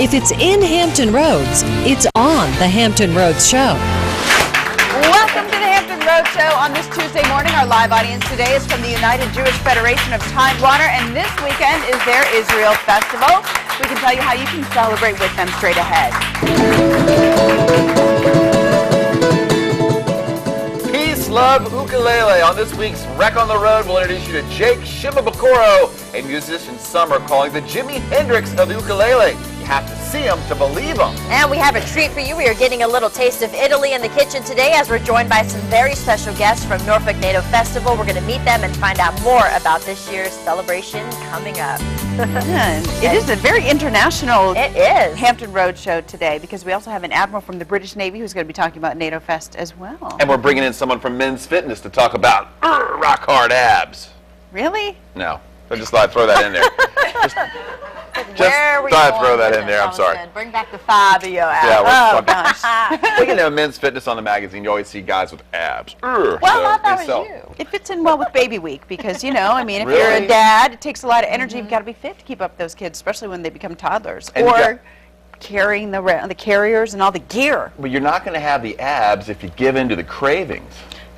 If it's in Hampton Roads, it's on the Hampton Roads Show. Welcome to the Hampton Roads Show on this Tuesday morning. Our live audience today is from the United Jewish Federation of Tidewater, and this weekend is their Israel Festival. We can tell you how you can celebrate with them straight ahead. Peace, love, ukulele. On this week's Wreck on the Road, we'll introduce you to Jake Shimabukuro, a musician some are calling the Jimi Hendrix of the ukulele. You have to see him to believe him. And we have a treat for you. We are getting a little taste of Italy in the kitchen today as we're joined by some very special guests from Norfolk NATO Festival. We're going to meet them and find out more about this year's celebration coming up. It is a very international Hampton Roads Show today, because we also have an admiral from the British Navy who's going to be talking about NATO Fest as well. And we're bringing in someone from Men's Fitness to talk about rock hard abs. Really? No, I just thought I'd throw that in there. Just thought I'd throw that in there. I'm sorry. Bring back the Fabio abs. Yeah, oh, gosh. Well, you know, Men's Fitness on the magazine, you always see guys with abs. Well, I thought that was you. It fits in well with Baby Week because, you know, I mean, if Really? you're a dad, it takes a lot of energy. You've got to be fit to keep up those kids, especially when they become toddlers. And or carrying the carriers and all the gear. Well, you're not going to have the abs if you give in to the cravings.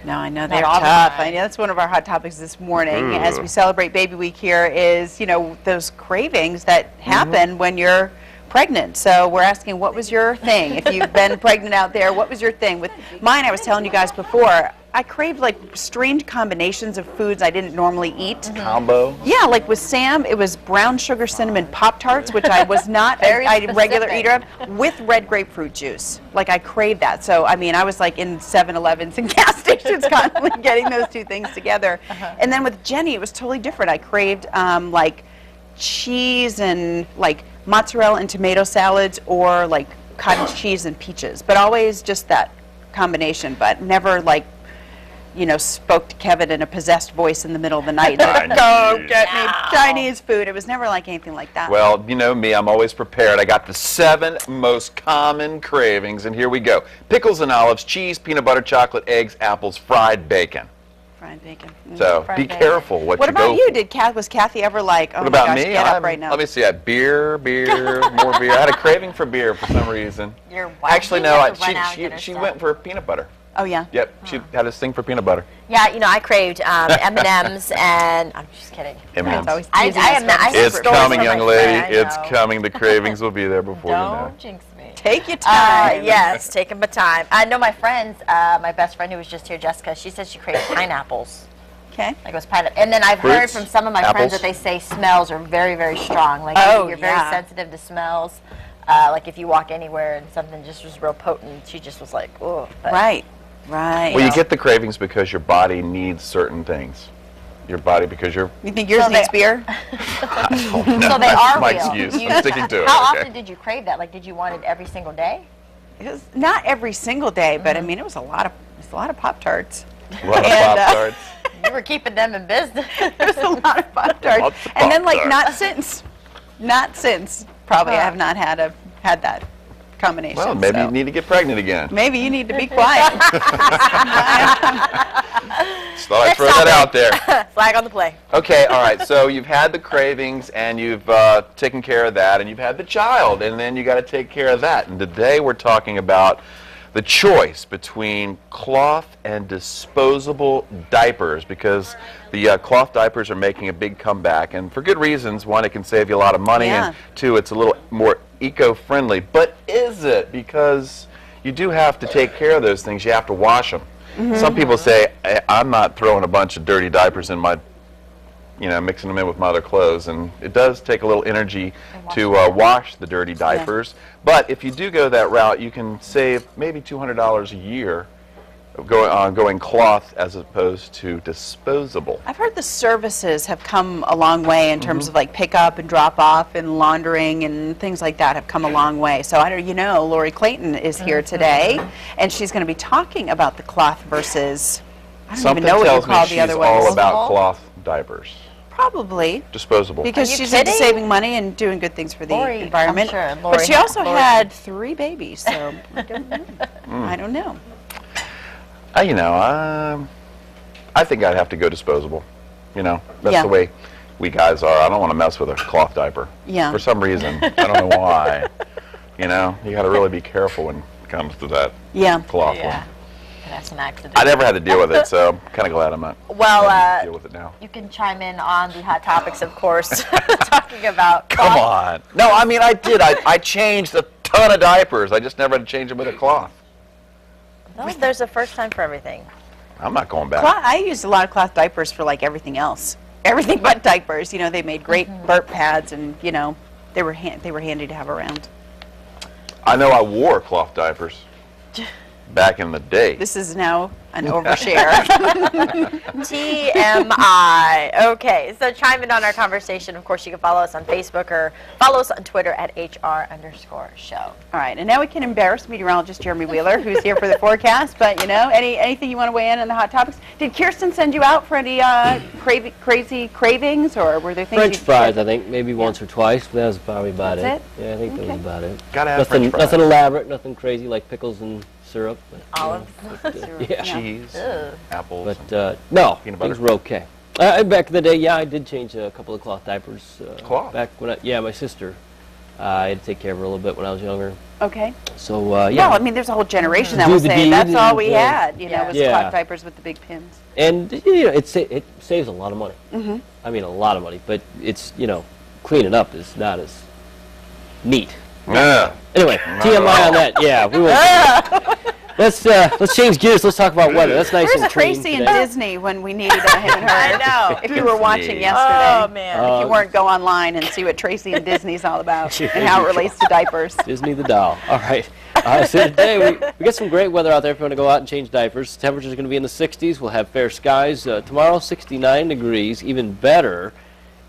No, I know they're tough. I know that's one of our hot topics this morning as we celebrate Baby Week here is, you know, those cravings that happen when you're pregnant. So we're asking, what was your thing? If you've been pregnant out there, what was your thing? With mine, I was telling you guys before, I craved like strange combinations of foods I didn't normally eat. Combo? Yeah, like with Sam, it was brown sugar cinnamon Pop-Tarts, which I was not a regular eater of, with red grapefruit juice. Like I craved that. So, I mean, I was like in 7-Elevens and gas stations constantly getting those two things together. And then with Jenny, it was totally different. I craved like cheese and like mozzarella and tomato salads, or like cottage cheese and peaches. But always just that combination, but never like, you know, spoke to Kevin in a possessed voice in the middle of the night. Like, go get me Chinese food. It was never like anything like that. Well, you know me, I'm always prepared. I got the 7 most common cravings, and here we go. Pickles and olives, cheese, peanut butter, chocolate, eggs, apples, fried bacon. Fried bacon. So be careful what you go. What about you? Was Kathy ever like, oh what my about gosh, me? get up right now? Let me see. I had beer, more beer. I had a craving for beer for some reason. Your wife. Actually, no. She went for peanut butter. Oh, yeah? Yep, she had this thing for peanut butter. Yeah, you know, I craved M&Ms and I'm just kidding. M&Ms. It's coming, young lady. It's coming. The cravings will be there before you know. Don't jinx me. Take your time. Yes, taking my time. I know my friends, my best friend who was just here, Jessica, she said she craved pineapples. Okay. Like it was pineapple. And then I've heard from some of my friends that they say smells are very, very strong. Like you're very sensitive to smells. Like if you walk anywhere and something just was real potent, she just was like, oh. Right. Right. Well, you get the cravings because your body needs certain things. Your body, because you're... You think yours needs beer? I don't know. So they are my real. excuse. I'm sticking to it. How often did you crave that? Like, did you want it every single day? It was not every single day, but I mean, it was a lot of Pop-Tarts. A lot of Pop-Tarts. You were keeping them in business. There was a lot of Pop-Tarts. And then, like, not since. Probably I have not had that combination. Well, maybe you need to get pregnant again. Maybe you need to be quiet. Just thought I'd throw that out there. Flag on the play. Okay, all right. So you've had the cravings, and you've taken care of that, and you've had the child, and then you got to take care of that. And today we're talking about the choice between cloth and disposable diapers, because the cloth diapers are making a big comeback, and for good reasons. One, it can save you a lot of money, and two, it's a little more eco-friendly. But is it? Because you do have to take care of those things. You have to wash them. Some people say, I'm not throwing a bunch of dirty diapers in my, you know, mixing them in with my other clothes, and it does take a little energy to wash the dirty diapers. But if you do go that route, you can save maybe $200 a year going cloth as opposed to disposable. I've heard the services have come a long way in terms of like pick up and drop off and laundering and things like that have come a long way. So I don't, you know, Lori Clayton is here today, and she's going to be talking about the cloth versus, I don't even know what you call the other ones. Something tells me she's all about cloth diapers. Probably. Disposable. Because she's into saving money and doing good things for the environment. I'm sure. But she also had 3 babies, so I don't know. I don't know. You know, I think I'd have to go disposable. You know, that's the way we guys are. I don't want to mess with a cloth diaper. Yeah. For some reason. I don't know why. You know, you got to really be careful when it comes to that Yeah. cloth Yeah. one. That's an accident. I never had to deal with it, so I'm kind of glad I'm not Well, having to deal with it now. you can chime in on the hot topics, of course, talking about Come cloth. on. No, I mean, I did. I changed a ton of diapers. I just never had to change them with a cloth. No, there's a first time for everything. I'm not going back. I used a lot of cloth diapers for like everything else. Everything but diapers. You know, they made great burp pads, and you know, they were handy to have around. I know I wore cloth diapers back in the day. This is now an overshare. TMI. Okay, so chime in on our conversation. Of course, you can follow us on Facebook or follow us on Twitter at HR_show. All right, and now we can embarrass meteorologist Jeremy Wheeler, who's here for the forecast. But you know, anything you want to weigh in on the hot topics? Did Kirsten send you out for any crazy cravings, or were there things? French fries, I think, maybe once or twice, but that was probably about That's it. Yeah, I think that was about it. Gotta have French fries. Nothing elaborate, nothing crazy like pickles and syrup. But, Olives. yeah. Cheese, Ugh. apples. But no, Peanut butter. things were okay. Back in the day, yeah, I did change a couple of cloth diapers. Cloth? Back when my sister, I had to take care of her a little bit when I was younger. Okay. So, yeah. No, I mean, there's a whole generation that Do was the saying deed that's all we and, had. You know, Yeah. was Yeah. cloth diapers with the big pins. And, you know, it saves a lot of money. Mm-hmm. I mean, a lot of money. But it's, you know, cleaning up is not as neat. Yeah. Anyway, TMI on that. Yeah, we won't. Let's change gears. Let's talk about weather. That's nice Where's and clean Tracy and today. Disney when we needed him and her? I know. If you were watching Disney. yesterday. Oh, man. If you weren't, go online and see what Tracy and Disney's all about and how it relates to diapers. Disney the doll. All right. So today we got some great weather out there if you want to go out and change diapers. Temperatures are going to be in the 60s. We'll have fair skies. Tomorrow, 69 degrees, even better,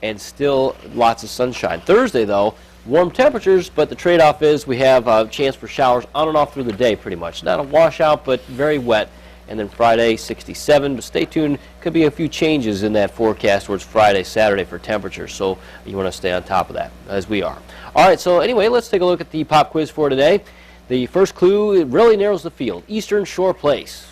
and still lots of sunshine. Thursday, though, warm temperatures, but the trade-off is we have a chance for showers on and off through the day pretty much. Not a washout, but very wet. And then Friday, 67. But stay tuned. Could be a few changes in that forecast towards Friday, Saturday for temperatures. So you want to stay on top of that, as we are. All right, so anyway, let's take a look at the pop quiz for today. The first clue, it really narrows the field. Eastern Shore Place.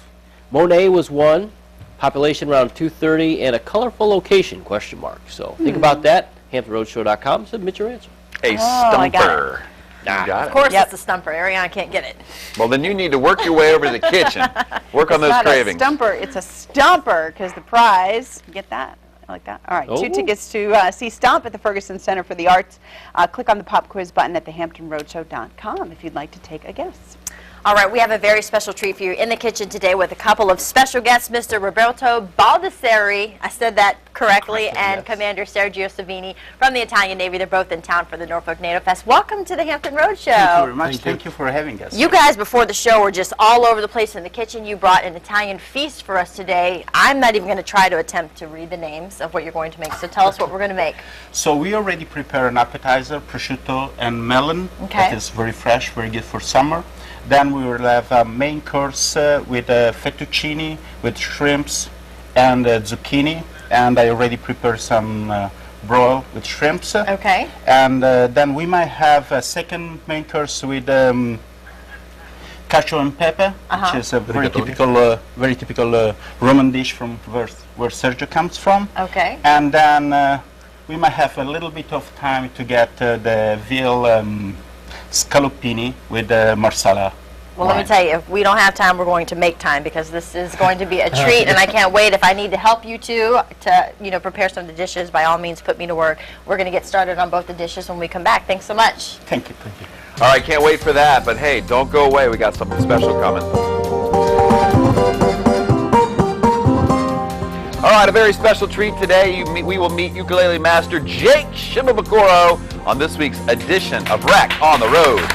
Monet was one. Population around 230. And a colorful location, question mark. So think about that. HamptonRoadshow.com. Submit your answer. A I got stumper. You got Of it. course, Yep. it's a stumper. Ariana can't get it. Well, then you need to work your way over to the kitchen. Work on those Not cravings. a stumper, it's a stumper because the prize, get that? I like that. All right, 2 Oh. tickets to see Stomp at the Ferguson Center for the Arts. Click on the pop quiz button at thehamptonroadshow.com if you'd like to take a guess. All right, we have a very special treat for you in the kitchen today with a couple of special guests, Mr. Roberto Baldessari, I said that correctly, and Commander Sergio Savini from the Italian Navy. They're both in town for the Norfolk NATO Fest. Welcome to the Hampton Road Show. Thank you very much. Thank you for having us. You guys, before the show, were just all over the place in the kitchen. You brought an Italian feast for us today. I'm not even going to try to attempt to read the names of what you're going to make, so tell us what we're going to make. So we already prepared an appetizer, prosciutto and melon. Okay. That is very fresh, very good for summer. Then we will have a main course with fettuccine, with shrimps and zucchini. And I already prepared some broil with shrimps. Okay. And then we might have a second main course with cacio and pepe, which is a very typical Roman dish from where Sergio comes from. Okay. And then we might have a little bit of time to get the veal scaloppini with marsala. Well, let me tell you, if we don't have time, we're going to make time because this is going to be a treat, and I can't wait. If I need to help you two to, prepare some of the dishes, by all means, put me to work. We're going to get started on both the dishes when we come back. Thanks so much. Thank you. Thank you. All right, can't wait for that. But hey, don't go away. We got something special coming. All right, a very special treat today. We will meet ukulele master Jake Shimabukuro on this week's edition of Rec on the Road.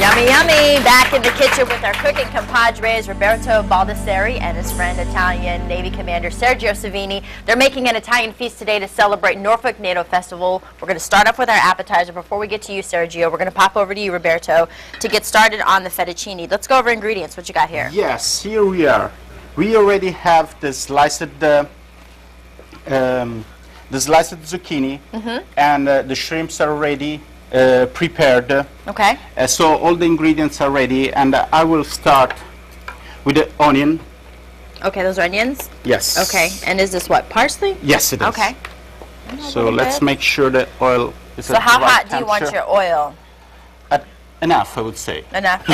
Yummy, yummy. Back in the kitchen with our cooking compadres, Roberto Baldessari and his friend Italian Navy Commander Sergio Savini. They're making an Italian feast today to celebrate Norfolk NATO Festival. We're going to start off with our appetizer. Before we get to you, Sergio, we're going to pop over to you, Roberto, to get started on the fettuccine. Let's go over ingredients. What you got here? Yes, here we are. We already have the sliced zucchini, and the shrimps are ready. Prepared. Okay. So all the ingredients are ready, and I will start with the onion. Okay, those are onions? Yes. Okay, and is this what, parsley? Yes, it is. Okay. So let's make sure the oil is So at how the right hot do you want temperature. your oil? Enough, I would say. Enough.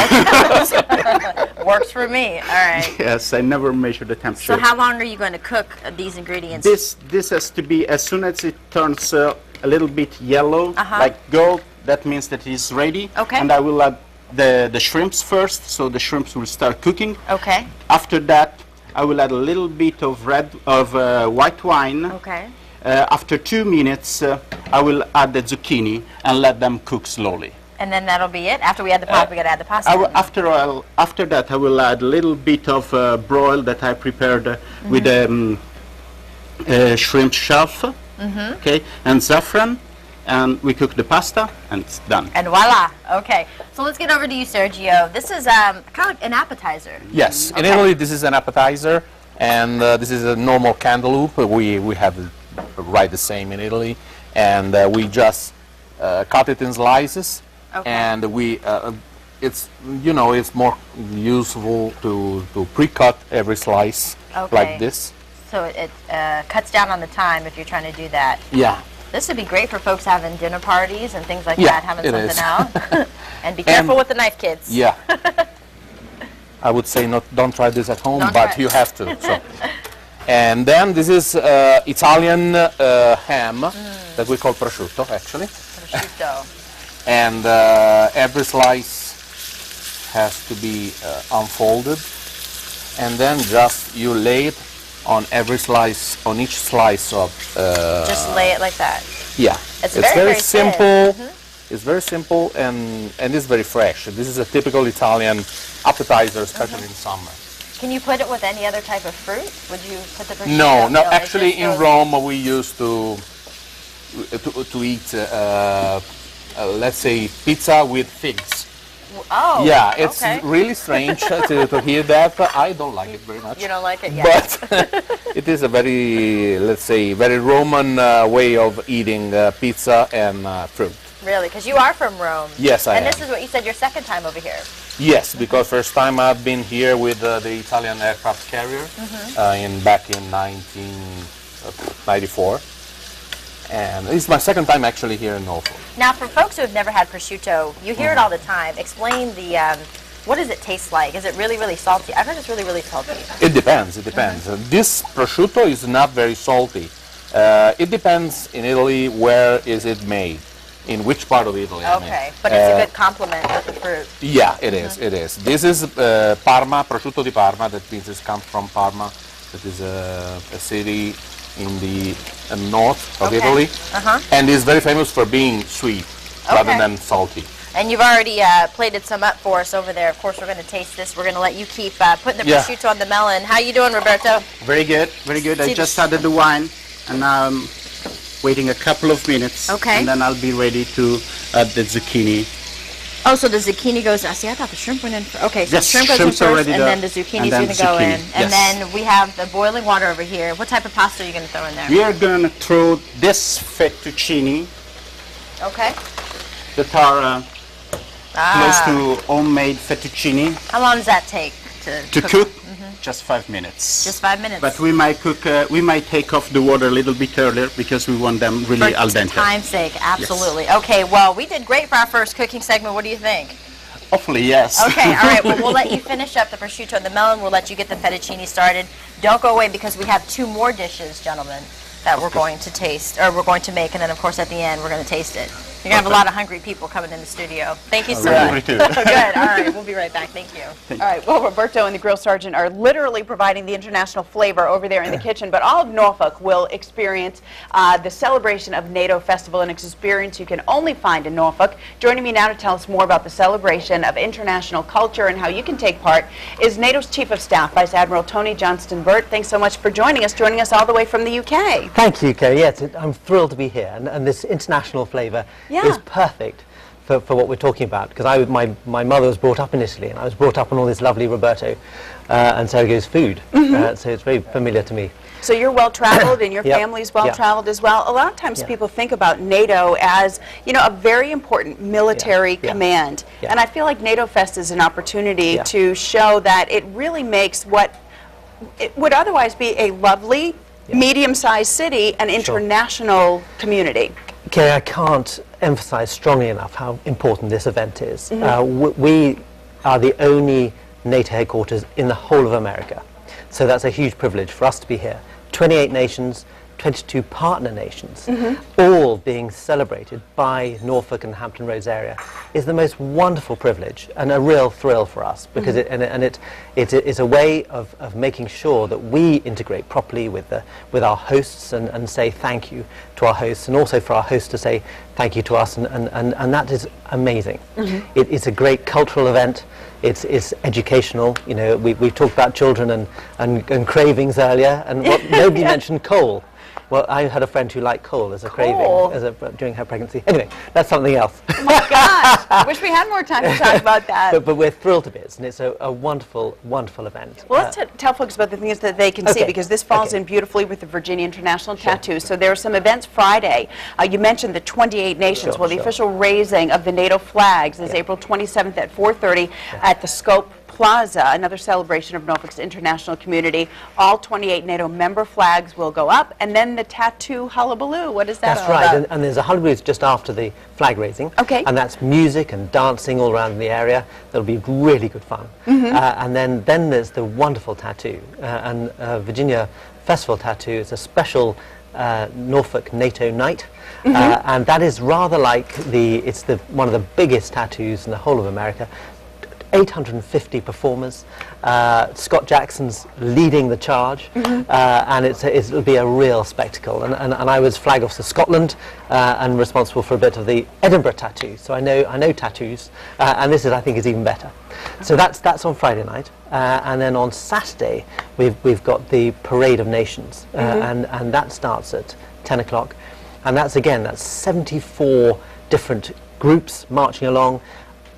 Works for me. All right. Yes, I never measure the temperature. So how long are you going to cook these ingredients? This has to be, as soon as it turns a little bit yellow, like gold, that means that it's ready. Okay. And I will add the shrimps first, so the shrimps will start cooking. Okay. After that, I will add a little bit of white wine. Okay. After 2 minutes, I will add the zucchini and let them cook slowly. And then that'll be it? After we add the pasta, we got to add the pasta? After that, I will add a little bit of broil that I prepared with shrimp shelf, okay, and saffron, and we cook the pasta, and it's done. And voila. Okay. So let's get over to you, Sergio. This is kind of like an appetizer. Yes. In Italy, this is an appetizer, and this is a normal cantaloupe. We have right the same in Italy, and we just cut it in slices. Okay. And it's it's more useful to pre-cut every slice like this. So it cuts down on the time if you're trying to do that. Yeah. This would be great for folks having dinner parties and things like Yeah, that, having it something is. out. And be careful with the knife, kids. Yeah. I would say don't try this at home, Don't but try it. you have to. So. And then this is Italian ham that we call prosciutto, actually. Prosciutto. And every slice has to be unfolded, and then just you lay it on every slice, on each slice of. Just lay it like that. Yeah, It's very, very simple. It's very simple and it's very fresh. This is a typical Italian appetizer, especially in summer. Can you put it with any other type of fruit? Would you put the prosciutto? No, or actually just in those- Rome we used to eat, let's say, pizza with figs. Oh. Yeah, it's okay. really strange to hear that, but I don't like it very much. You don't like it yet. But it is a very, let's say, very Roman way of eating pizza and fruit. Really? Because you are from Rome. Yes, I And am. this is what you said your second time over here. Yes, because first time I've been here with the Italian aircraft carrier back in 1994. And it's my second time actually here in Norfolk. Now, for folks who have never had prosciutto, you hear it all the time. Explain the, what does it taste like? Is it really, really salty? I've heard it's really, really salty. It depends, it depends. This prosciutto is not very salty. It depends in Italy where is it made, in which part of Italy. I mean. Okay, but it's a good complement with the fruit. Yeah, it is, it is. This is Parma, prosciutto di Parma, that means it comes from Parma. That is a city in the north of Italy, and is very famous for being sweet rather than salty. And you've already plated some up for us over there. Of course, we're going to taste this. We're going to let you keep putting the prosciutto on the melon. How you doing, Roberto? Very good, very good. I just added the wine, and now I'm waiting a couple of minutes. Okay. And then I'll be ready to add the zucchini. Oh, so the zucchini goes. See, I thought the shrimp went in. Okay, so Yes, shrimp goes in shrimp's first, already and done, then the zucchini's and then going to go in, zucchini, and yes. then we have the boiling water over here. What type of pasta are you going to throw in there? We are going to throw this fettuccine Okay. that are close to homemade fettuccine How long does that take to cook. Just 5 minutes. Just 5 minutes. But we might cook. We might take off the water a little bit earlier because we want them really al For dente. time's sake, absolutely. Okay, well, we did great for our first cooking segment. What do you think? Hopefully, yes. Okay, all right. Well, we'll let you finish up the prosciutto and the melon. We'll let you get the fettuccine started. Don't go away because we have 2 more dishes, gentlemen, that we're going to taste, or we're going to make, and then, of course, at the end, we're going to taste it. You're going to have a lot of hungry people coming in the studio. Thank you so much. Me too. Good. All right, we'll be right back. Thank you. All right, well, Roberto and the grill sergeant are literally providing the international flavor over there in the kitchen, but all of Norfolk will experience the celebration of NATO Festival, an experience you can only find in Norfolk. Joining me now to tell us more about the celebration of international culture and how you can take part is NATO's Chief of Staff, Vice Admiral Tony Johnston-Burt. Thanks so much for joining us all the way from the UK. Thank you, Kerry. Yes, I'm thrilled to be here, and this international flavour is perfect for what we're talking about, because my mother was brought up in Italy, and I was brought up on all this lovely Roberto and Sergio's food, so it's very familiar to me. So you're well-traveled and your Yep. family's well-traveled as well. A lot of times people think about NATO as, you know, a very important military command. And I feel like NATO Fest is an opportunity to show that it really makes what it would otherwise be a lovely, medium-sized city, an international community. Kerry, I can't emphasize strongly enough how important this event is. We are the only NATO headquarters in the whole of America. So that's a huge privilege for us to be here. 28 nations, 22 partner nations, all being celebrated by Norfolk and the Hampton Roads area, is the most wonderful privilege and a real thrill for us, because it's a way of making sure that we integrate properly with our hosts and say thank you to our hosts, and also for our hosts to say thank you to us, and that is amazing. It's a great cultural event. It's educational. You know, we've talked about children and cravings earlier, and nobody mentioned coal. Well, I had a friend who liked coal as a craving during her pregnancy. Anyway, that's something else. Oh my gosh! I wish we had more time to talk about that. But we're thrilled to bits, and it's a wonderful, wonderful event. Well, let's tell folks about the things that they can see, because this falls in beautifully with the Virginia International Tattoo. So there are some events Friday. You mentioned the 28 nations. The official raising of the NATO flags is April 27th at 4:30 at the Scope Plaza, another celebration of Norfolk's international community. All 28 NATO member flags will go up, and then the tattoo hullabaloo. What is that all about? That's right, and there's a hullabaloo just after the flag raising. And that's music and dancing all around the area. That'll be really good fun. And then there's the wonderful tattoo, and Virginia Festival Tattoo is a special Norfolk NATO night, and that is rather like one of the biggest tattoos in the whole of America. 850 performers. Scott Jackson's leading the charge, and it'll be a real spectacle. And I was Flag Officer Scotland and responsible for a bit of the Edinburgh tattoo. So I know tattoos, and this I think is even better. So that's on Friday night, and then on Saturday we've got the Parade of Nations, and that starts at 10 o'clock, and that's 74 different groups marching along.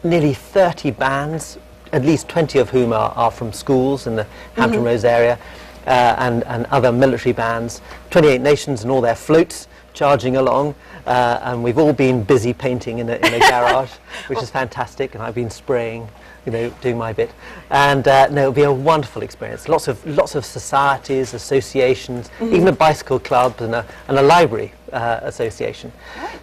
Nearly 30 bands, at least 20 of whom are from schools in the Hampton Roads area, and other military bands, 28 nations and all their floats charging along, and we've all been busy painting in a garage, which is fantastic, and I've been spraying, doing my bit, and it'll be a wonderful experience. Lots of societies, associations, even a bicycle club and a library association.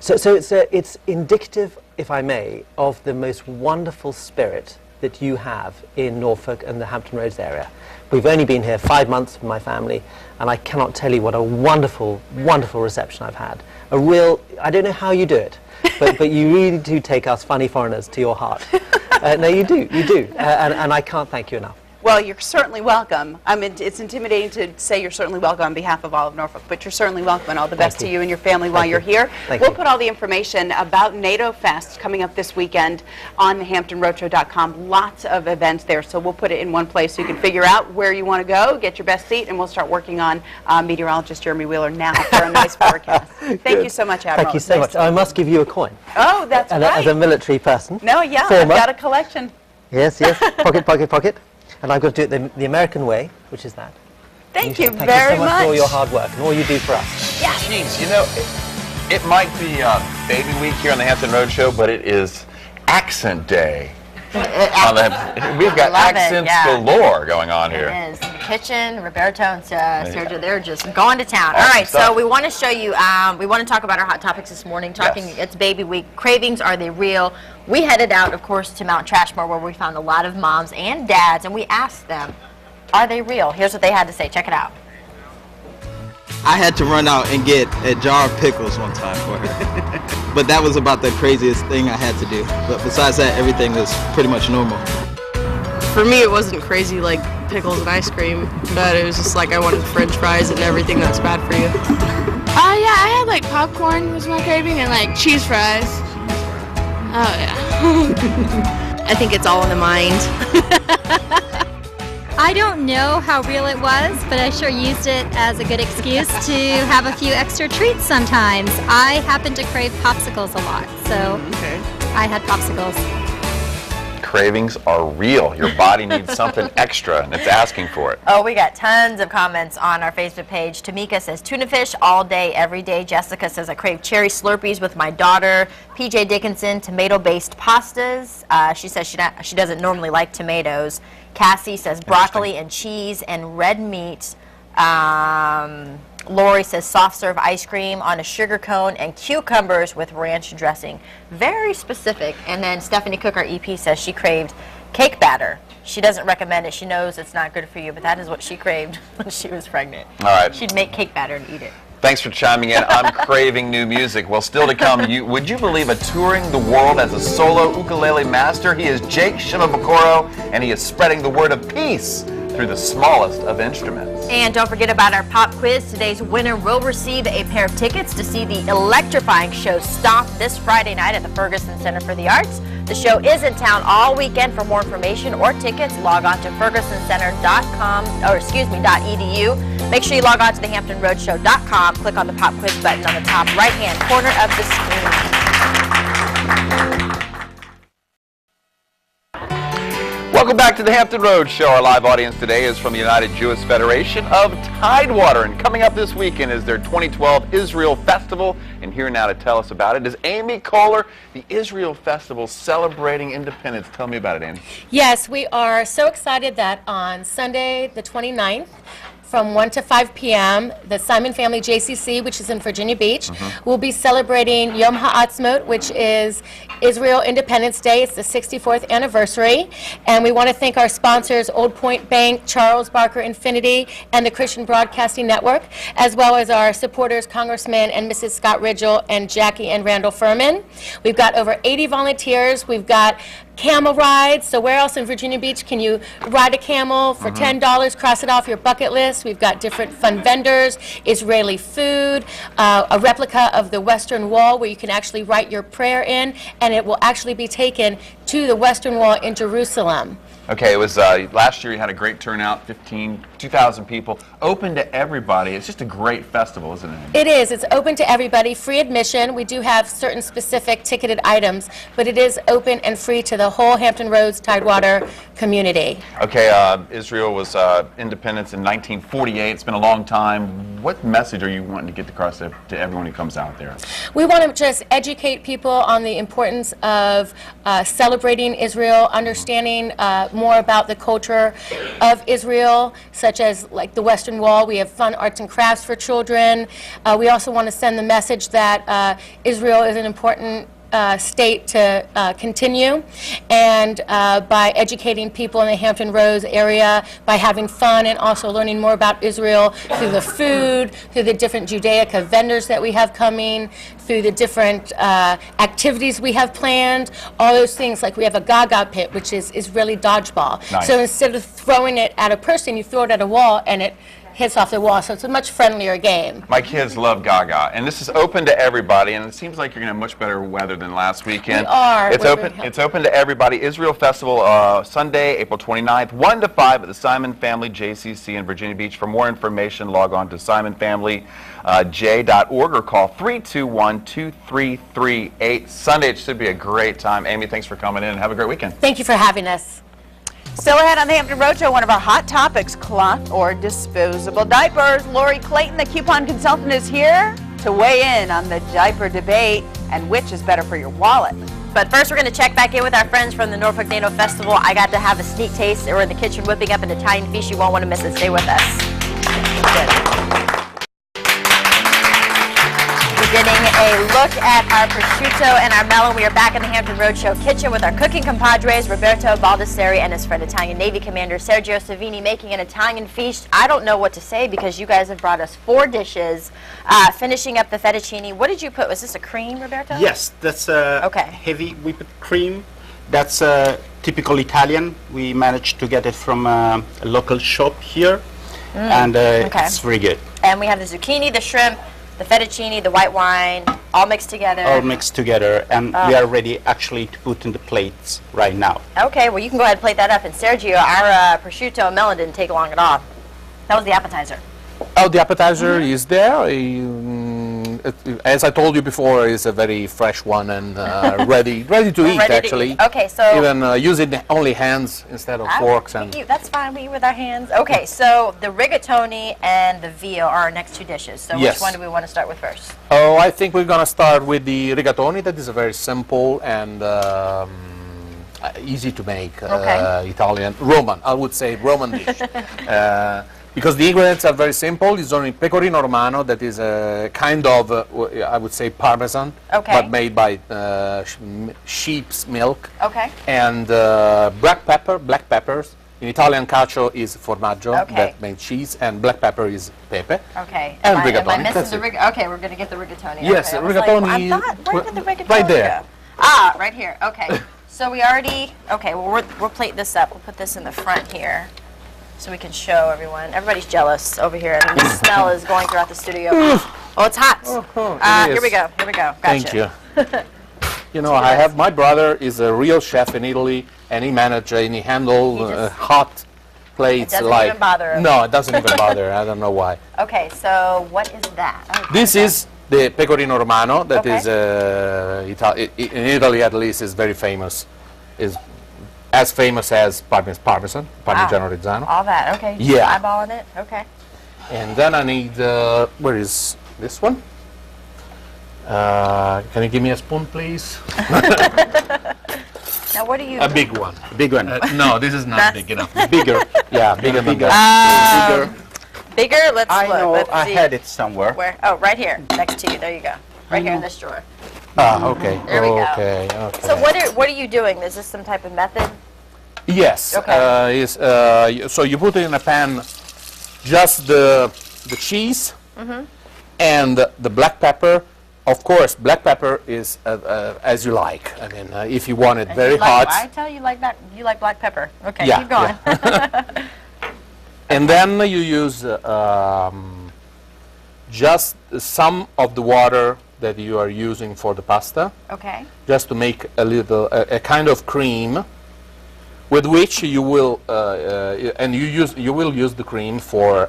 So it's indicative, if I may, of the most wonderful spirit that you have in Norfolk and the Hampton Roads area. We've only been here 5 months with my family, and I cannot tell you what a wonderful, wonderful reception I've had. I don't know how you do it, but you really do take us funny foreigners to your heart. No, you do, and I can't thank you enough. Well, you're certainly welcome. I mean, it's intimidating to say you're certainly welcome on behalf of all of Norfolk, but you're certainly welcome, and all the best to you and your family while you're here. We'll put all the information about NATO Fest coming up this weekend on hamptonroadshow.com. Lots of events there, so we'll put it in one place so you can figure out where you want to go, get your best seat, and we'll start working on meteorologist Jeremy Wheeler now for a nice forecast. Thank you so much, Admiral. Thank you so much. I must give you a coin. Oh, that's right. As a military person. No, yeah, I've got a collection. Yes, pocket. And I've got to do it the American way, which is that. Thank you very much. Thank you so much for all your hard work and all you do for us. Yes. Jeez, it might be baby week here on the Hampton Road Show, but it is accent day. We've got accents galore going on here. It is. In the kitchen, Roberto and Sergio, they're just going to town. All right, so we want to show you, we want to talk about our hot topics this morning. It's baby week. Cravings, are they real? We headed out, of course, to Mount Trashmore, where we found a lot of moms and dads, and we asked them, are they real? Here's what they had to say. Check it out. I had to run out and get a jar of pickles one time for her. But that was about the craziest thing I had to do. But besides that, everything was pretty much normal. For me, it wasn't crazy like pickles and ice cream, but it was just like I wanted French fries and everything that's bad for you. Yeah, I had like popcorn was my craving and like cheese fries. Oh yeah. I think it's all in the mind. I don't know how real it was, but I sure used it as a good excuse to have a few extra treats sometimes. I happen to crave popsicles a lot, so I had popsicles. Cravings are real. Your body needs something extra, and it's asking for it. Oh, we got tons of comments on our Facebook page. Tamika says, tuna fish all day, every day. Jessica says, I crave cherry Slurpees with my daughter. PJ Dickinson, tomato-based pastas. She says she doesn't normally like tomatoes. Cassie says broccoli and cheese and red meat. Lori says soft serve ice cream on a sugar cone and cucumbers with ranch dressing. Very specific. And then Stephanie Cook, our EP, says she craved cake batter. She doesn't recommend it. She knows it's not good for you, but that is what she craved when she was pregnant. All right. She'd make cake batter and eat it. Thanks for chiming in. I'm craving new music. Well, still to come, would you believe a touring the world as a solo ukulele master? He is Jake Shimabukuro, and he is spreading the word of peace through the smallest of instruments. And don't forget about our pop quiz. Today's winner will receive a pair of tickets to see the electrifying show Stomp this Friday night at the Ferguson Center for the Arts. The show is in town all weekend. For more information or tickets, log on to fergusoncenter.com.edu. Make sure you log on to thehamptonroadshow.com. Click on the pop quiz button on the top right-hand corner of the screen. Welcome back to the Hampton Roads Show. Our live audience today is from the United Jewish Federation of Tidewater. And coming up this weekend is their 2012 Israel Festival. And here now to tell us about it is Amy Kohler, the Israel Festival celebrating independence. Tell me about it, Amy. Yes, we are so excited that on Sunday the 29th, from 1 to 5 p.m., the Simon Family JCC, which is in Virginia Beach, will be celebrating Yom HaAtzmaut, which is Israel Independence Day. It's the 64th anniversary. And we want to thank our sponsors, Old Point Bank, Charles Barker Infinity, and the Christian Broadcasting Network, as well as our supporters, Congressman and Mrs. Scott Ridgell and Jackie and Randall Furman. We've got over 80 volunteers. We've got camel rides. So where else in Virginia Beach can you ride a camel for $10, cross it off your bucket list? We've got different fun vendors, Israeli food, a replica of the Western Wall where you can actually write your prayer in, and it will actually be taken to the Western Wall in Jerusalem. Okay, it was last year you had a great turnout, 2,000 people, open to everybody. It's just a great festival, isn't it? It is. It's open to everybody, free admission. We do have certain specific ticketed items, but it is open and free to the whole Hampton Roads Tidewater community. Okay, Israel was independence in 1948. It's been a long time. What message are you wanting to get across to everyone who comes out there? We want to just educate people on the importance of celebrating Israel, understanding more about the culture of Israel, such as like the Western Wall. We have fun arts and crafts for children. We also want to send the message that Israel is an important state to continue, and by educating people in the Hampton Roads area, by having fun and also learning more about Israel through the food, through the different Judaica vendors that we have coming, through the different activities we have planned, all those things. Like we have a Gaga pit, which is Israeli dodgeball. Nice. So instead of throwing it at a person, you throw it at a wall and it hits off the wall, so it's a much friendlier game. My kids love Gaga, and this is open to everybody, and it seems like you're going to have much better weather than last weekend. We are. It's open to everybody. Israel Festival, Sunday, April 29th, 1 to 5 at the Simon Family JCC in Virginia Beach. For more information, log on to simonfamilyj.org or call 321-2338. Sunday, it should be a great time. Amy, thanks for coming in, and have a great weekend. Thank you for having us. Still ahead on the Hampton Road Show, one of our hot topics, cloth or disposable diapers. Lori Clayton, the coupon consultant, is here to weigh in on the diaper debate and which is better for your wallet. But first, we're going to check back in with our friends from the Norfolk NATO Festival. I got to have a sneak taste. We're in the kitchen whipping up an Italian feast. You won't want to miss it. Stay with us. Good. Getting a look at our prosciutto and our melon. We are back in the Hampton Roadshow kitchen with our cooking compadres, Roberto Baldessari and his friend Italian Navy Commander Sergio Savini, making an Italian feast. I don't know what to say because you guys have brought us 4 dishes. Finishing up the fettuccine. What did you put? Was this a cream, Roberto? Yes, that's heavy whipped cream. That's typical Italian. We managed to get it from a local shop here, and it's very good. And we have the zucchini, the shrimp, the fettuccine, the white wine, all mixed together. All mixed together, and we are ready actually to put in the plates right now. Okay, well you can go ahead and plate that up. And Sergio, our prosciutto and melon didn't take long at all. That was the appetizer. Oh, the appetizer is there. As I told you before, it's a very fresh one and ready to eat, actually. Okay, so even using only hands instead of forks. That's fine. We eat with our hands. Okay, so the rigatoni and the veal are our next 2 dishes. So which one do we want to start with first? Oh, I think we're going to start with the rigatoni. That is a very simple and easy to make Italian, Roman, I would say Roman dish. Because the ingredients are very simple. It's only pecorino romano, that is a kind of, I would say, parmesan, but made by sheep's milk. Okay. And black peppers. In Italian, cacio is formaggio, that means cheese, and black pepper is pepe. Okay. And am rigatoni. I missing the okay, we're going to get the rigatoni. Yes, okay. rigatoni. Where did the rigatoni right there. go? Ah, right here. Okay. So we already, well, we'll plate this up. We'll put this in the front here so we can show everyone. Everybody's jealous over here. I mean, the smell is going throughout the studio. Oh, it's hot. Here we go. Here we go. Gotcha. Thank you. You know, I have my brother is a real chef in Italy, and he managed and he handled hot plates. It doesn't even bother him. No, it doesn't even bother. I don't know why. Okay, so what is that? Oh, this is the pecorino romano. That is in Italy, at least, is very famous. Is as famous as Parmesan, Parmigiano Reggiano. All that. Okay. Yeah. Eyeballing it. Okay. And then I need. Where is this one? Can you give me a spoon, please? Now, what do you? A big one. Big one. No, this is not big enough. Bigger. Yeah, bigger. Bigger. Bigger. Let's I look. know. Let's I see. had it somewhere. Where? Oh, right here, next to you. There you go. Right here in this drawer. Ah, okay. There we go. Okay. So what are you doing? Is this some type of method? Yes. Okay. So you put in a pan just the cheese and the black pepper. Of course, black pepper is as you like. I mean, if you want it very hot. I tell you like that. You like black pepper. Okay, Yeah, keep going. And then you use just some of the water that you are using for the pasta. Okay. Just to make a little, a kind of cream, with which you will, and you will use the cream for.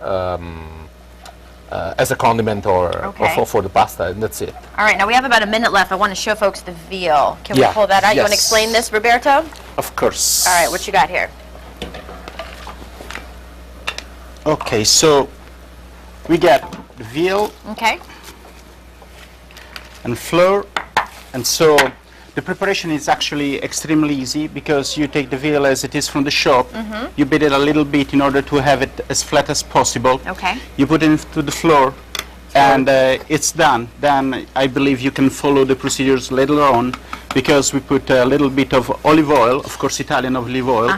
As a condiment or for the pasta, and that's it. All right, now we have about a minute left. I want to show folks the veal. Can we pull that out? You want to explain this, Roberto? Of course. All right, what you got here? Okay, so we got veal and flour, and so the preparation is actually extremely easy because you take the veal as it is from the shop, you beat it a little bit in order to have it as flat as possible. Okay. You put it into the flour, and it's done. Then I believe you can follow the procedures later on because we put a little bit of olive oil, of course Italian olive oil,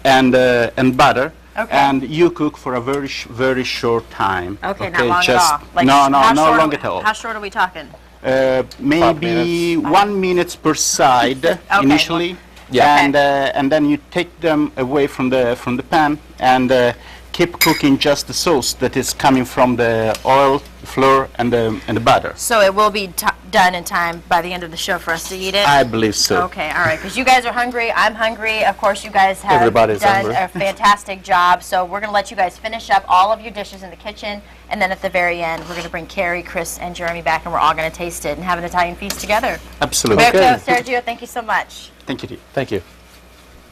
and butter. Okay. And you cook for a very short time. Okay, not long just at all. Like no, not long at all. How short are we talking? Maybe 1 minute per side initially, and then you take them away from the pan and keep cooking just the sauce that is coming from the oil, flour, and the butter. So it will be done in time by the end of the show for us to eat it? I believe so. Okay, all right, because you guys are hungry, I'm hungry, of course you guys have Everybody's done hungry. a fantastic job, so we're going to let you guys finish up all of your dishes in the kitchen, and then at the very end we're going to bring Carrie, Chris, and Jeremy back, and we're all going to taste it and have an Italian feast together. Absolutely. Roberto, Sergio, thank you so much. Thank you. Thank you.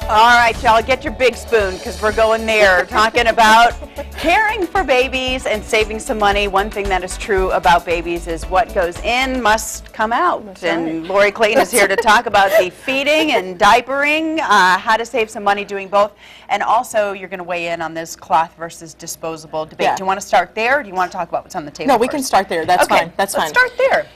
All right, y'all, get your big spoon because we're going there, talking about caring for babies and saving some money. One thing that is true about babies is what goes in must come out. And Lori Clayton is here to talk about the feeding and diapering, how to save some money doing both. And also, you're going to weigh in on this cloth versus disposable debate. Yeah. Do you want to start there, or do you want to talk about what's on the table No, we first? can start there. That's fine. That's let's fine. start there.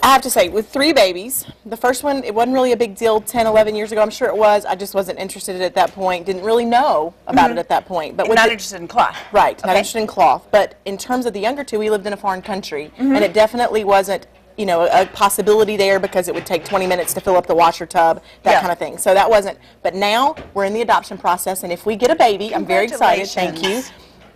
I have to say, with 3 babies, the first one, it wasn't really a big deal 10, 11 years ago. I'm sure it was. I just wasn't interested in it at that point. Didn't really know about it at that point. But Not interested in cloth. Right, not interested in cloth. But in terms of the younger 2, we lived in a foreign country, and it definitely wasn't, you know, a possibility there because it would take 20 minutes to fill up the washer tub, that kind of thing. So that wasn't. But now we're in the adoption process, and if we get a baby, I'm very excited. Thank you.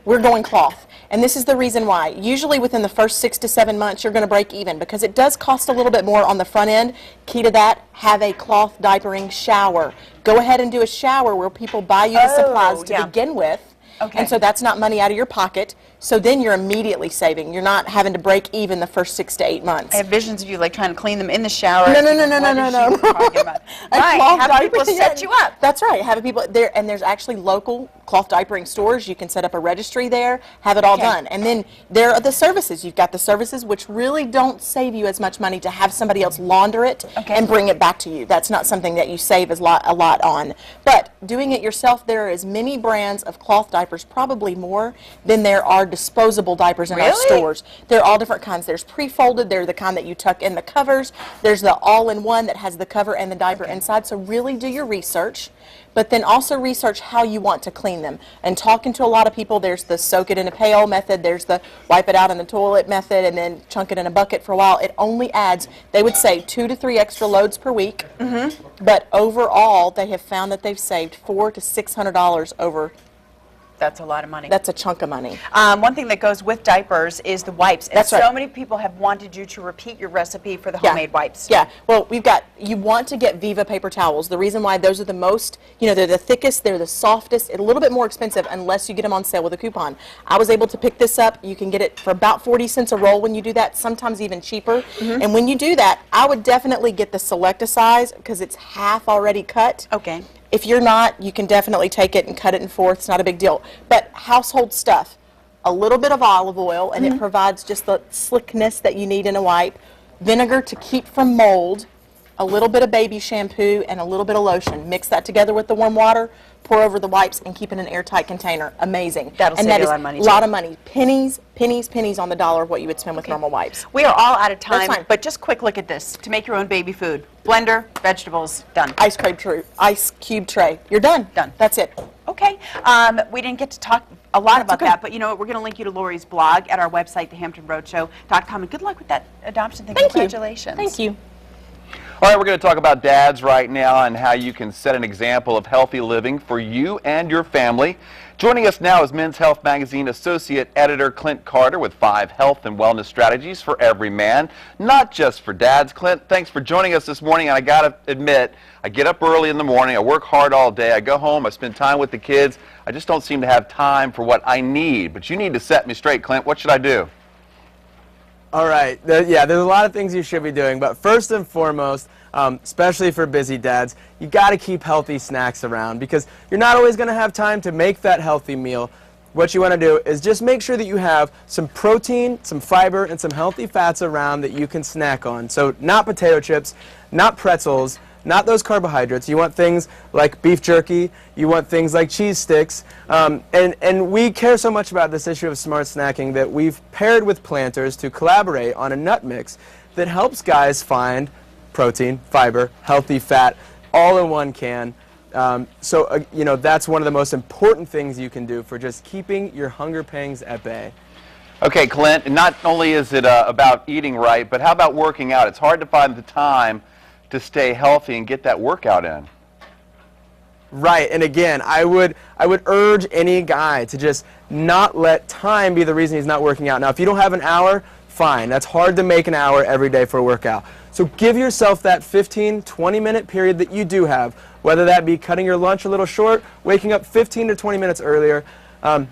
We're going cloth. And this is the reason why. Usually within the first 6 to 7 months, you're going to break even because it does cost a little bit more on the front end. Key to that, have a cloth diapering shower. Go ahead and do a shower where people buy you the supplies to begin with. And so that's not money out of your pocket. So then you're immediately saving. You're not having to break even the first 6 to 8 months. I have visions of you like trying to clean them in the shower. No. Right, have people set you up. That's right. Having people there, and there's actually local cloth diapering stores. You can set up a registry there, have it all done. And then there are the services. You've got the services which really don't save you as much money to have somebody else launder it and bring it back to you. That's not something that you save a lot on. But doing it yourself, there are as many brands of cloth diapers, probably more, than there are disposable diapers in our stores. They're all different kinds. There's pre-folded. They're the kind that you tuck in the covers. There's the all-in-one that has the cover and the diaper inside. So really do your research. But then also research how you want to clean them. And talking to a lot of people, there's the soak it in a pail method, there's the wipe it out in the toilet method, and then chunk it in a bucket for a while. It only adds, they would say 2 to 3 extra loads per week. But overall, they have found that they've saved $400 to $600 over. That's a lot of money. That's a chunk of money. One thing that goes with diapers is the wipes. And That's right. So many people have wanted you to repeat your recipe for the homemade wipes. Yeah, well, you want to get Viva paper towels. The reason why those are the most, they're the thickest, they're the softest, a little bit more expensive unless you get them on sale with a coupon. I was able to pick this up. You can get it for about 40 cents a roll when you do that, sometimes even cheaper. And when you do that, I would definitely get the Select a size because it's half already cut. Okay. If you're not, you can definitely take it and cut it in fourths, not a big deal. But household stuff, a little bit of olive oil, and it provides just the slickness that you need in a wipe, vinegar to keep from mold, a little bit of baby shampoo, and a little bit of lotion. Mix that together with the warm water, pour over the wipes, and keep in an airtight container. Amazing. That'll save you a lot of money, a lot of money. Pennies, pennies, pennies on the dollar of what you would spend with normal wipes. We are all out of time, That's fine. but just quick look at this. To make your own baby food. Blender, vegetables, done. Ice cube tray. You're done. Done. That's it. Okay. We didn't get to talk a lot about that, but you know what? We're going to link you to Lori's blog at our website, thehamptonroadshow.com. And good luck with that adoption thing. Congratulations. Thank you. All right, we're going to talk about dads right now and how you can set an example of healthy living for you and your family. Joining us now is Men's Health Magazine Associate Editor Clint Carter with 5 health and wellness strategies for every man, not just for dads. Clint, thanks for joining us this morning. And I got to admit, I get up early in the morning, I work hard all day, I go home, I spend time with the kids. I just don't seem to have time for what I need. But you need to set me straight, Clint. What should I do? All right. Yeah, there's a lot of things you should be doing, but first and foremost, especially for busy dads, you got to keep healthy snacks around because you're not always going to have time to make that healthy meal. What you want to do is just make sure that you have some protein, some fiber, and some healthy fats around that you can snack on. So not potato chips, not pretzels, not those carbohydrates. You want things like beef jerky. You want things like cheese sticks. And we care so much about this issue of smart snacking that we've paired with Planters to collaborate on a nut mix that helps guys find protein, fiber, healthy fat, all in one can. That's one of the most important things you can do for just keeping your hunger pangs at bay. Okay, Clint, not only is it about eating right, but how about working out? It's hard to find the time to stay healthy and get that workout in. Right, and again, I would urge any guy to just not let time be the reason he's not working out. Now, if you don't have an hour, fine. That's hard to make an hour every day for a workout. So give yourself that 15, 20-minute period that you do have, whether that be cutting your lunch a little short, waking up 15 to 20 minutes earlier.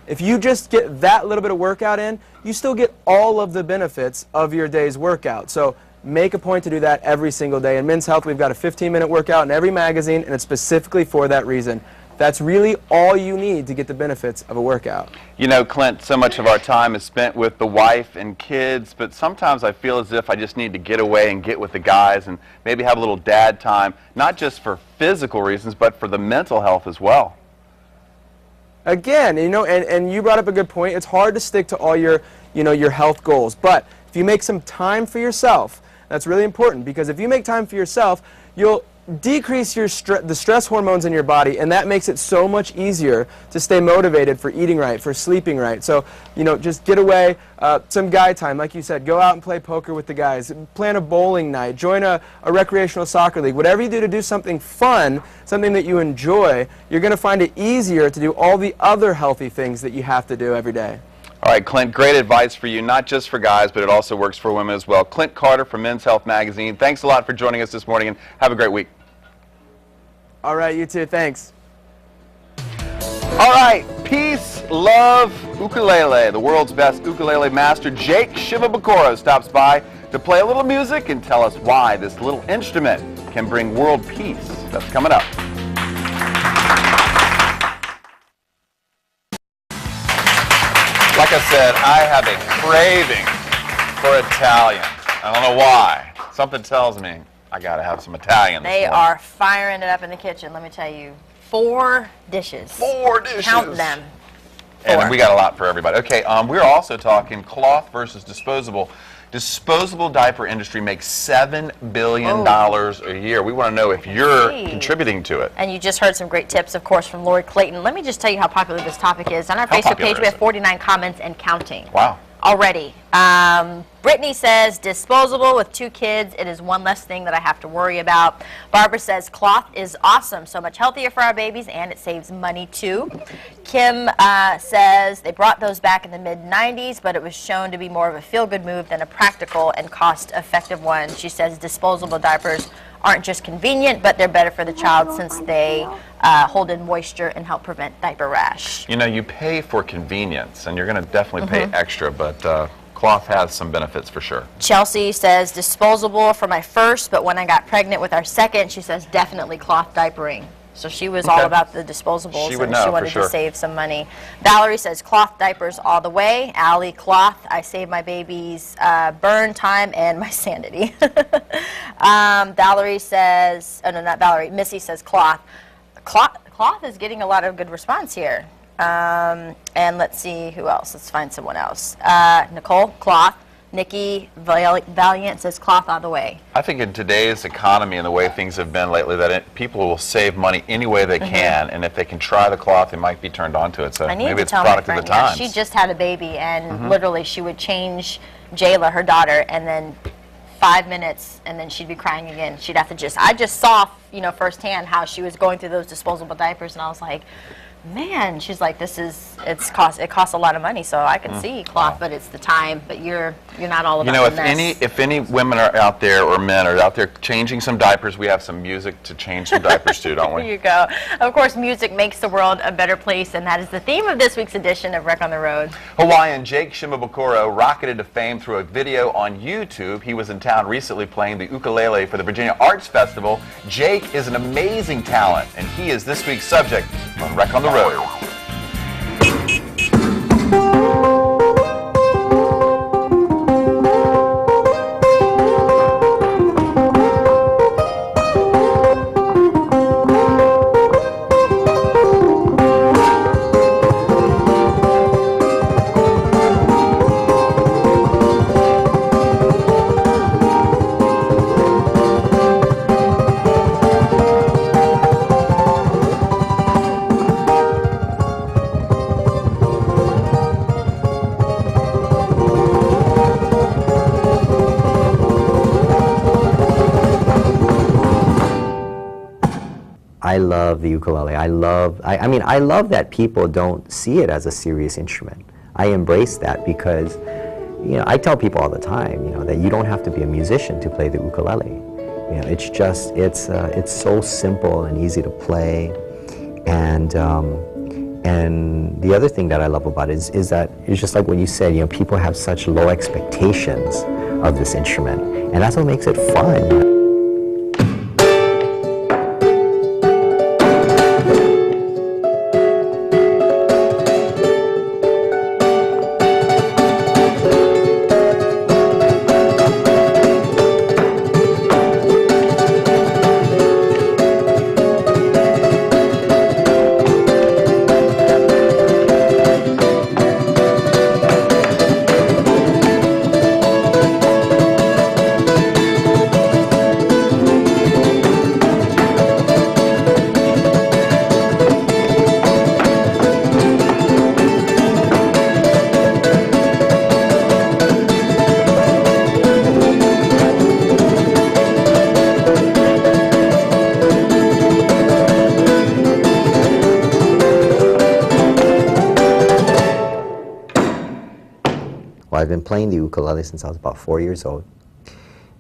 If you just get that little bit of workout in, you still get all of the benefits of your day's workout. So make a point to do that every single day. In Men's Health, we've got a 15-minute workout in every magazine, and it's specifically for that reason. That's really all you need to get the benefits of a workout. You know, Clint, so much of our time is spent with the wife and kids, but sometimes I feel as if I just need to get away and get with the guys and maybe have a little dad time, not just for physical reasons, but for the mental health as well. Again, and you brought up a good point. It's hard to stick to all your health goals, but if you make some time for yourself, that's really important, because if you make time for yourself, you'll decrease the stress hormones in your body, and that makes it so much easier to stay motivated for eating right, for sleeping right. So, just get away, some guy time, like you said, go out and play poker with the guys, plan a bowling night, join a recreational soccer league. Whatever you do to do something fun, something that you enjoy, you're going to find it easier to do all the other healthy things that you have to do every day. All right, Clint, great advice for you, not just for guys, but it also works for women as well. Clint Carter from Men's Health Magazine, thanks a lot for joining us this morning, and have a great week. All right, you too. Thanks. All right, peace, love, ukulele. The world's best ukulele master, Jake Shivabakoro, stops by to play a little music and tell us why this little instrument can bring world peace. That's coming up. Like I said, I have a craving for Italian. I don't know why. Something tells me I got to have some Italian this They morning. are firing it up in the kitchen, let me tell you. 4 dishes. 4 dishes. Count them. And we got a lot for everybody. Okay, we're also talking cloth versus disposable. Disposable diaper industry makes $7 billion a year. We want to know if you're contributing to it. And you just heard some great tips, of course, from Lori Clayton. Let me just tell you how popular this topic is. On our Facebook page, we have 49 comments and counting. Wow. Already. Brittany says, disposable with 2 kids. It is one less thing that I have to worry about. Barbara says, cloth is awesome. So much healthier for our babies, and it saves money, too. Kim says, they brought those back in the mid-90s, but it was shown to be more of a feel-good move than a practical and cost-effective one. She says, disposable diapers aren't just convenient, but they're better for the child since they hold in moisture and help prevent diaper rash. You know, you pay for convenience, and you're going to definitely pay extra, but cloth has some benefits for sure. Chelsea says, disposable for my first, but when I got pregnant with our second, she says, definitely cloth diapering. So she was all about the disposables, and she wanted to save some money. Valerie says, cloth diapers all the way. Allie, cloth. I save my baby's burn time and my sanity. Valerie says, oh no, not Valerie, Missy says cloth. Cloth is getting a lot of good response here. And let's see who else. Let's find someone else. Nicole, cloth. Nikki Valiant says cloth all the way. I think in today's economy and the way things have been lately, that people will save money any way they can, and if they can try the cloth, they might be turned on to it. So maybe it's a product of the times. She just had a baby, and literally she would change Jayla, her daughter, and then 5 minutes, and then she'd be crying again. She'd have to I just saw, you know, firsthand how she was going through those disposable diapers, and I was like, man, she's like, it costs a lot of money, so I can see cloth, but it's the time, but you're not all about the mess. If any women are out there or men are out there changing some diapers, we have some music to change some diapers too, don't we? There you go. Of course, music makes the world a better place, and that is the theme of this week's edition of Wreck on the Road. Hawaiian Jake Shimabukuro rocketed to fame through a video on YouTube. He was in town recently playing the ukulele for the Virginia Arts Festival. Jake is an amazing talent, and he is this week's subject on Wreck on the Road. I love the ukulele. I love that people don't see it as a serious instrument. I embrace that because, you know, I tell people all the time, you know, that you don't have to be a musician to play the ukulele. You know, it's just, it's so simple and easy to play. And the other thing that I love about it is that it's just like what you said, you know, people have such low expectations of this instrument, and that's what makes it fun. Well, I've been playing the ukulele since I was about 4 years old,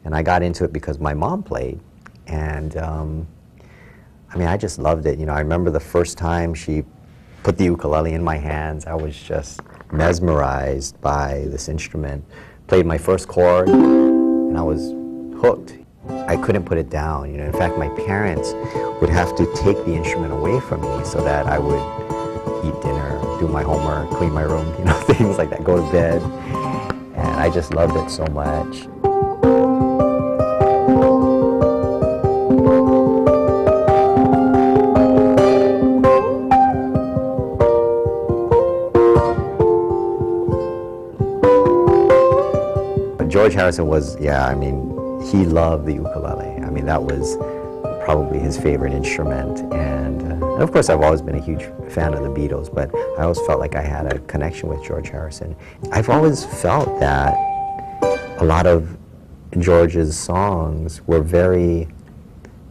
and I got into it because my mom played, and I mean, I just loved it. You know, I remember the first time she put the ukulele in my hands, I was just mesmerized by this instrument. Played my first chord, and I was hooked. I couldn't put it down. You know, in fact, my parents would have to take the instrument away from me so that I would eat dinner, do my homework, clean my room, you know, things like that, go to bed. And I just loved it so much. George Harrison was, yeah, I mean, he loved the ukulele. I mean, that was probably his favorite instrument. And of course, I've always been a huge fan of the Beatles, but I always felt like I had a connection with George Harrison. I've always felt that a lot of George's songs were very,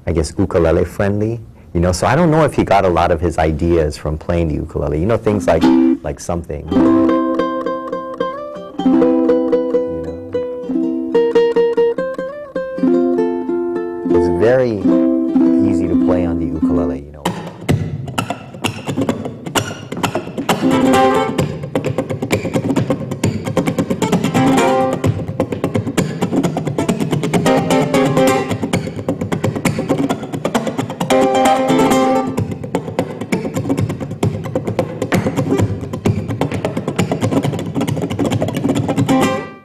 I guess, ukulele friendly. You know, so I don't know if he got a lot of his ideas from playing the ukulele. You know, things like Something. Very easy to play on the ukulele, you know.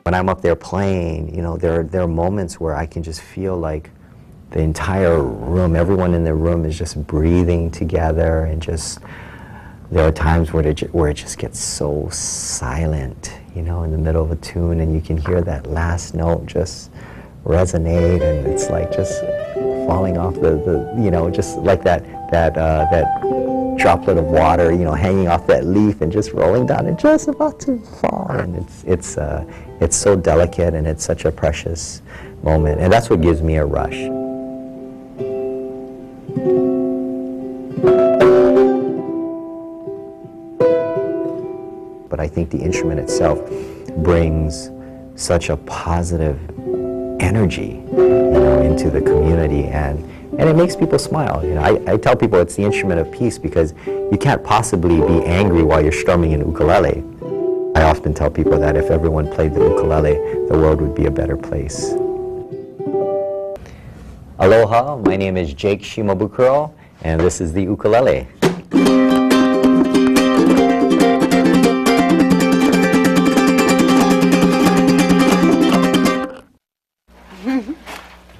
When I'm up there playing, you know, there are moments where I can just feel like the entire room, everyone in the room is just breathing together, and just, there are times where it just gets so silent, you know, in the middle of a tune, and you can hear that last note just resonate, and it's like just falling off the you know, just like that droplet of water, you know, hanging off that leaf and just rolling down and just about to fall, and it's so delicate, and it's such a precious moment, and that's what gives me a rush. But I think the instrument itself brings such a positive energy, you know, into the community, and it makes people smile. You know, I tell people it's the instrument of peace, because you can't possibly be angry while you're strumming an ukulele. I often tell people that if everyone played the ukulele, the world would be a better place. Aloha, my name is Jake Shimabukuro, and this is the ukulele.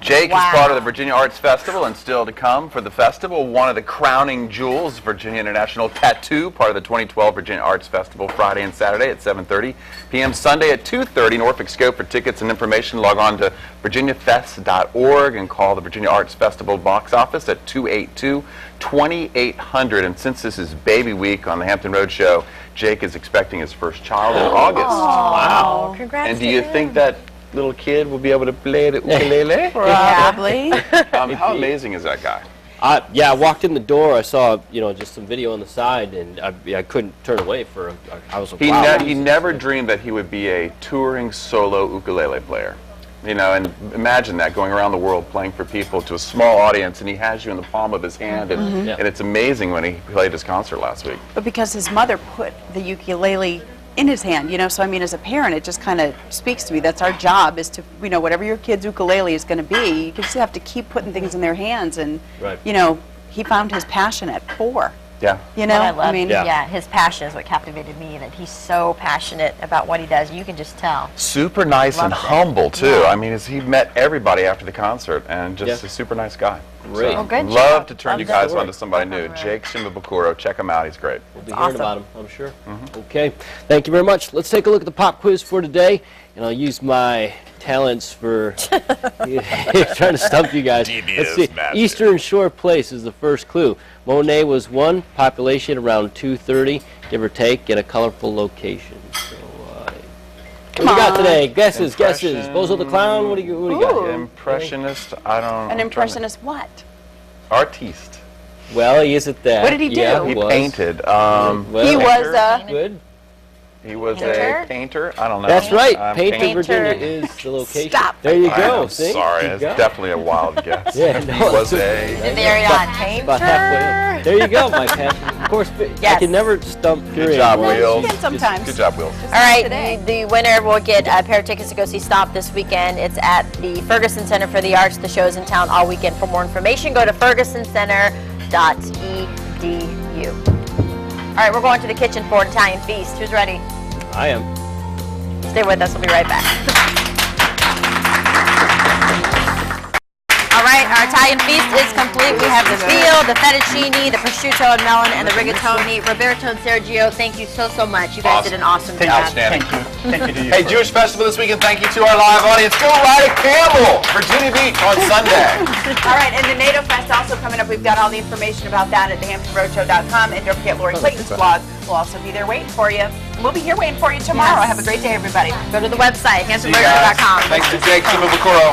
Jake is part of the Virginia Arts Festival, and still to come for the festival, one of the crowning jewels, Virginia International Tattoo, part of the 2012 Virginia Arts Festival, Friday and Saturday at 7:30 p.m., Sunday at 2:30. Norfolk Scope. For tickets and information, log on to virginiafest.org and call the Virginia Arts Festival box office at 282-2800. And since this is Baby Week on the Hampton Road Show, Jake is expecting his first child in August. Wow. Congrats. And do you think that little kid will be able to play the ukulele? Probably. How amazing is that guy? Yeah, I walked in the door. I saw, you know, just some video on the side, and I couldn't turn away for. I was like, wow. He never dreamed that he would be a touring solo ukulele player. You know, and imagine that, going around the world playing for people to a small audience, and he has you in the palm of his hand, and, and it's amazing when he played his concert last week. But because his mother put the ukulele in his hand, you know, so I mean, as a parent, it just kind of speaks to me. That's our job, is to, you know, whatever your kid's ukulele is going to be, you just have to keep putting things in their hands, and, you know, he found his passion at 4. Yeah. You know, I love, I mean, yeah, his passion is what captivated me, that he's so passionate about what he does. You can just tell. Super nice and humble, too. I mean, he met everybody after the concert, and just a super nice guy. Great. So, Well, good love job. to turn Love you that guys story. on to somebody new. Jake Shimabukuro. Check him out. He's great. We'll be hearing about him, I'm sure. Okay. Thank you very much. Let's take a look at the pop quiz for today, and I'll use my talents for trying to stump you guys. Let's see. Eastern Shore Place is the first clue. Monet was 1, population around 230, give or take, in a colorful location. So, what do we got today? Guesses. Bozo the Clown, what do you got here? Impressionist, I don't... An impressionist what? Artiste. Well, he isn't that. What did he do? Yeah, He was. painted. He was a... Good. He was Painter? a painter? I don't know. That's right. Painter. Painter, Virginia is the location. Stop. There you go. I'm See? sorry. You It's got it. definitely a wild guess. Yeah, He no, was it's a... Very odd painter. About halfway up. There you go, my passion. Of course, I can never stump Fury. Good job, anymore. Wheels. You can sometimes. Good job, Wheels. All right, the winner will get a pair of tickets to go see Stomp this weekend. It's at the Ferguson Center for the Arts. The show's in town all weekend. For more information, go to fergusoncenter.edu. All right, we're going to the kitchen for an Italian feast. Who's ready? I am. Stay with us. We'll be right back. All right, our Italian feast is complete. We have the veal, the fettuccine, the prosciutto and melon, and the rigatoni. Roberto and Sergio, thank you so much. You guys did an awesome job. Outstanding. Thank you. Thank you to you. Hey, Jewish Festival this weekend. Thank you to our live audience. Go ride a camel, Virginia Beach on Sunday. All right, and the NATO Fest also coming up. We've got all the information about that at thehamptonroadshow.com. And don't forget Lori Clayton's blog will also be there waiting for you. We'll be here waiting for you tomorrow. Yes. Have a great day, everybody. Go to the website, See you guys. hamptonroadshow.com. Thanks to Jake Kimabukuro.